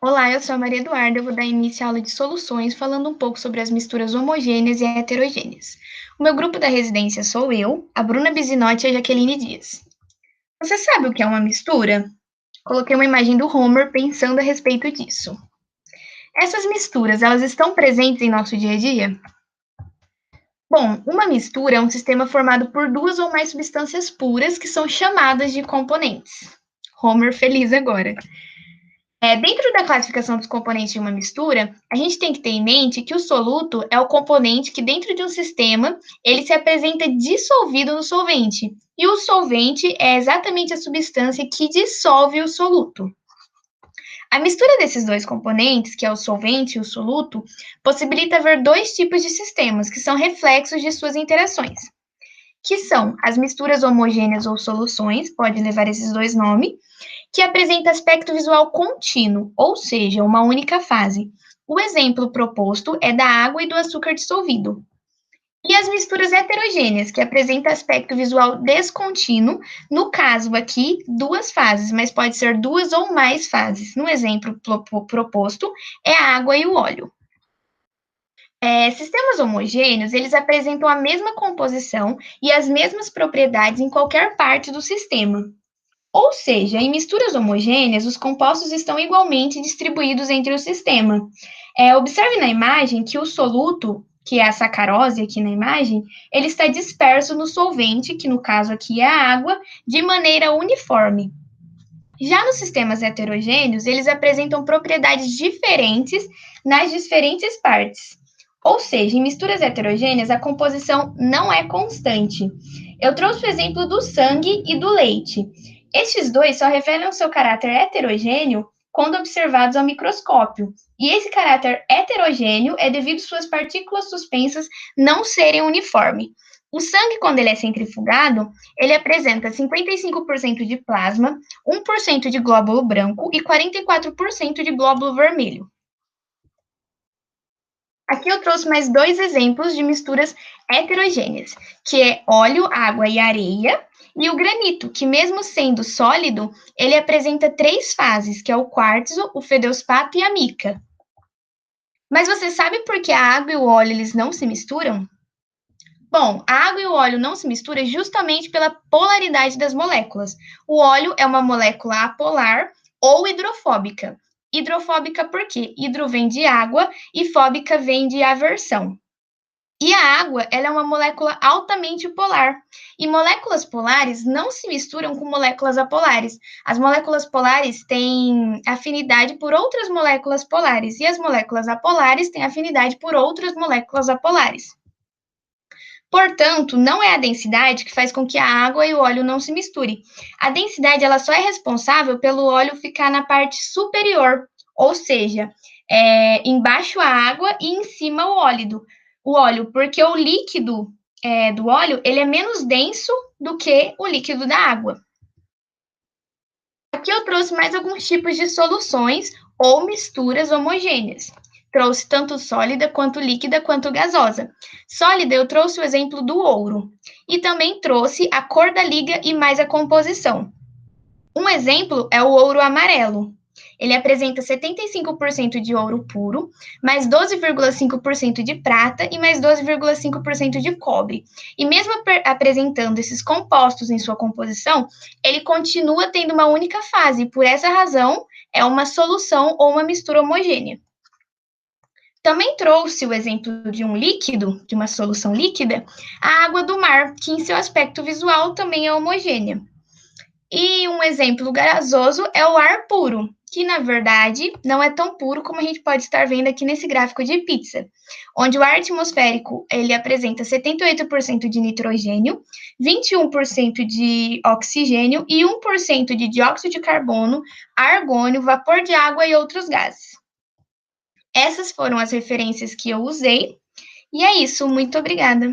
Olá, eu sou a Maria Eduarda, eu vou dar início à aula de soluções, falando um pouco sobre as misturas homogêneas e heterogêneas. O meu grupo da residência sou eu, a Bruna Bizinotti e a Jaqueline Dias. Você sabe o que é uma mistura? Coloquei uma imagem do Homer pensando a respeito disso. Essas misturas, elas estão presentes em nosso dia a dia? Bom, uma mistura é um sistema formado por duas ou mais substâncias puras que são chamadas de componentes. Homer feliz agora. Dentro da classificação dos componentes de uma mistura, a gente tem que ter em mente que o soluto é o componente que, dentro de um sistema, ele se apresenta dissolvido no solvente. E o solvente é exatamente a substância que dissolve o soluto. A mistura desses dois componentes, que é o solvente e o soluto, possibilita ver dois tipos de sistemas, que são reflexos de suas interações, que são as misturas homogêneas ou soluções, pode levar esses dois nomes, que apresenta aspecto visual contínuo, ou seja, uma única fase. O exemplo proposto é da água e do açúcar dissolvido. E as misturas heterogêneas, que apresenta aspecto visual descontínuo, no caso aqui, duas fases, mas pode ser duas ou mais fases. No exemplo proposto, é a água e o óleo. Sistemas homogêneos, eles apresentam a mesma composição e as mesmas propriedades em qualquer parte do sistema. Ou seja, em misturas homogêneas, os compostos estão igualmente distribuídos entre o sistema. Observe na imagem que o soluto, que é a sacarose aqui na imagem, ele está disperso no solvente, que no caso aqui é a água, de maneira uniforme. Já nos sistemas heterogêneos, eles apresentam propriedades diferentes nas diferentes partes. Ou seja, em misturas heterogêneas, a composição não é constante. Eu trouxe o exemplo do sangue e do leite. Estes dois só revelam seu caráter heterogêneo quando observados ao microscópio. E esse caráter heterogêneo é devido às suas partículas suspensas não serem uniformes. O sangue, quando ele é centrifugado, ele apresenta 55% de plasma, 1% de glóbulo branco e 44% de glóbulo vermelho. Aqui eu trouxe mais dois exemplos de misturas heterogêneas, que é óleo, água e areia, e o granito, que mesmo sendo sólido, ele apresenta três fases, que é o quartzo, o feldespato e a mica. Mas você sabe por que a água e o óleo eles não se misturam? Bom, a água e o óleo não se misturam justamente pela polaridade das moléculas. O óleo é uma molécula apolar ou hidrofóbica. Hidrofóbica por quê? Hidro vem de água e fóbica vem de aversão. E a água, ela é uma molécula altamente polar. E moléculas polares não se misturam com moléculas apolares. As moléculas polares têm afinidade por outras moléculas polares, e as moléculas apolares têm afinidade por outras moléculas apolares. Portanto, não é a densidade que faz com que a água e o óleo não se misturem. A densidade ela só é responsável pelo óleo ficar na parte superior, ou seja, embaixo a água e em cima o óleo, porque o líquido do óleo ele é menos denso do que o líquido da água. Aqui eu trouxe mais alguns tipos de soluções ou misturas homogêneas. Trouxe tanto sólida, quanto líquida, quanto gasosa. Sólida, eu trouxe o exemplo do ouro. E também trouxe a cor da liga e mais a composição. Um exemplo é o ouro amarelo. Ele apresenta 75% de ouro puro, mais 12,5% de prata e mais 12,5% de cobre. E mesmo apresentando esses compostos em sua composição, ele continua tendo uma única fase, por essa razão, é uma solução ou uma mistura homogênea. Também trouxe o exemplo de um líquido, de uma solução líquida, a água do mar, que em seu aspecto visual também é homogênea. E um exemplo gasoso é o ar puro, que na verdade não é tão puro como a gente pode estar vendo aqui nesse gráfico de pizza, onde o ar atmosférico ele apresenta 78% de nitrogênio, 21% de oxigênio e 1% de dióxido de carbono, argônio, vapor de água e outros gases. Essas foram as referências que eu usei. E é isso, muito obrigada.